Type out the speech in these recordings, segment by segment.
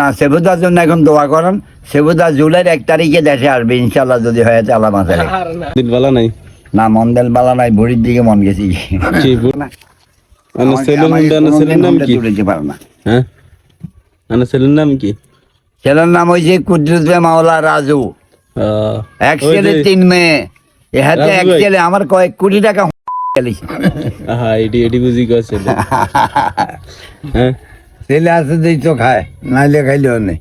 না, সেবুদার জন্য এখন দোয়া করেন। সেবুদা জুলাইয়ের 1 তারিখে দেশে আসবে ইনশাল্লাহ, যদি হয়ে আল্লাহ মাথায় দিন বালা নাই না, মন দেল বালা নাই, ভুড়ির দিকে মন গেছি। কি ছেলের নাম কি? পারে না। হ্যাঁ, ছেলের নাম কি? ছেলের নাম হয়েছে কুদ্দুস মাওলা রাজু। এক ছেলে 3 মেয়ে, এহাতে এক ছেলে। আমার কয়েক কোটি টাকা গেলিছে। এটি বুঝি গেছে। হ্যাঁ, ছেলে আছে যেই তো খায়, নাইলে খাইলেও নেই।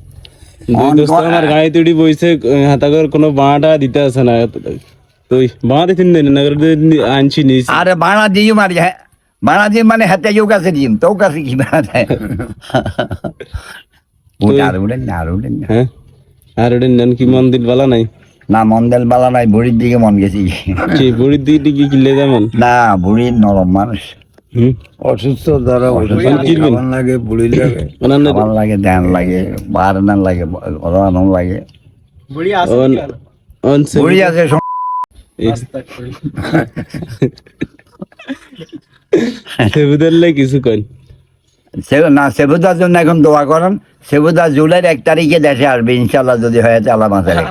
দুই দোস্ত আমার গায়ে তুড়ি বইছে, হাতাকর কোনো বাঁটা দিতে আছে না। তুই বাঁ দিন না আনছি নিস। আরে বানা দিই মারি, হ্যাঁ বানা দিই মানে হাতে কেউ কাছে দিম, তো কাছে কি বানা দেয়? আর উঠেন না, আর উঠেন না। হ্যাঁ, আর ওটা নেন কি মন দিন বালা নাই? না, মন দেল বালা নাই, ভুড়ির দিকে মন গেছি। কি বুড়ির দিকে কি কিনলে যেমন? না, ভুড়ির নরম মানুষ, অসুস্থ দ্বারা লাগে, বুড়ি লাগে, খাবার লাগে, ধ্যান লাগে, বার নান লাগে, রান লাগে। বুড়ি আছে কিছু কই না, সেবুদার জন্য এখন দোয়া করেন। সেবুদা জুলাইয়ের 1 তারিখে দেশে আসবে ইনশাল্লাহ, যদি হয়ে আল্লাহ মাথায়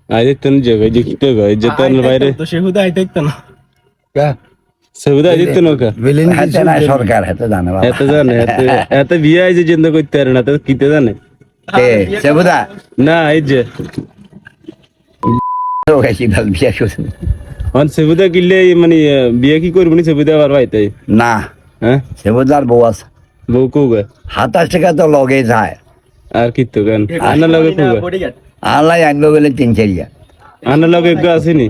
আইতেন যাবে দেখিতে গয় যেতেন বাইরে তো সেহুদা আইতেন না। সেহুদা আইতেন না কা হাতে না, সরকার হাতে জানে, এত জানে, এত বিয়ে আইছে জিন্দ করতে পারে না, তো কিতে জানে কে সেবুদা? না এই যে তো গেছি ভাল বিয়া করছে সেবুদা কিনলে মানে বিয়ে কি করবো নি? সেবুদা আবার ভাইতে না, হ্যাঁ, সেবুদার বউ আছে, বউ কো গে 27 টাকা তো লগে যায়। আর কি তো গান আনা লগে কো গে আল্লাহ আনবে বলে 3-4 আনা লগে গো আসেনি।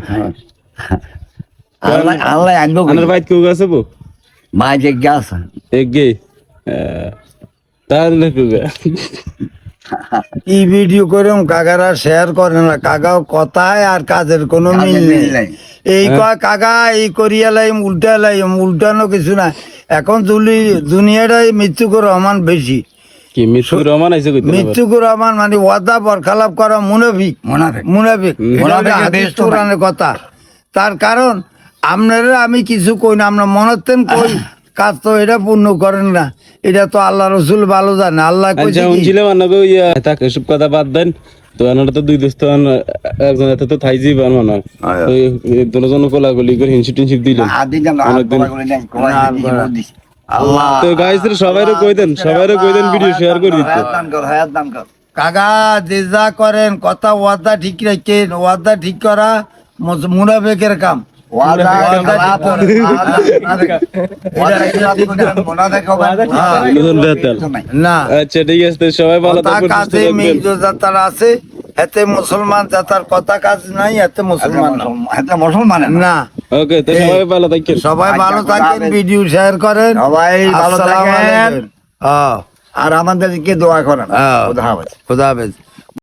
আল্লাহ আনবো, আনার বাইত কো আছে বউ মা যে গাছ এক গে তাহলে কো গে কি ভিডিও করে কাকারা শেয়ার করে না। কাকাও কথায় আর কাজের কোনো মিল নেই। এই কয় কাকা এই করিয়া লাইম, উল্টা লাইম, উল্টানো কিছু না। এখন দুনিয়াটাই মৃত্যুকুর রহমান বেশি। কি মৃত্যুকুর রহমান আইছে কইতে? মৃত্যুকুর রহমান মানে ওয়াদা বরখালাপ করা মুনাফিক, মুনাফিক হাদিস কোরআনের কথা। তার কারণ আপনারা আমি কিছু কই না, আমরা মনতেন কই কাজ তো এটা পূর্ণ করেন না, এটা তো আল্লাহ রসুল ভালো জানে। আল্লাহ শুনছিলাম আন্নাকে তাকে সব কথা বাদ দেন তো, আনারা তো দুই দোস্ত একজন এত তো থাই যাইব আর মনে হয় দুজন কোলাগুলি করে হিনশিপ টিনশিপ দিলেন। তো গাইস সবাইরে কই দেন, ভিডিও শেয়ার করে দিতে। কাকা যে যা করেন কথা ওয়াদা ঠিক রাখেন, ওয়াদা ঠিক করা মুনাফিকের কাম। আচ্ছা ঠিক আছে, সবাই ভালো যাত্রা আছে এতে মুসলমান যাতার কথা কাজ নাই, এতে মুসলমান না। ওকে, তো সবাই ভালো থাকেন, সবাই ভালো থাকেন, ভিডিও শেয়ার করেন, সবাই ভালো থাকেন, আর আমাদেরকে দোয়া করেন। খোদা হাফেজ।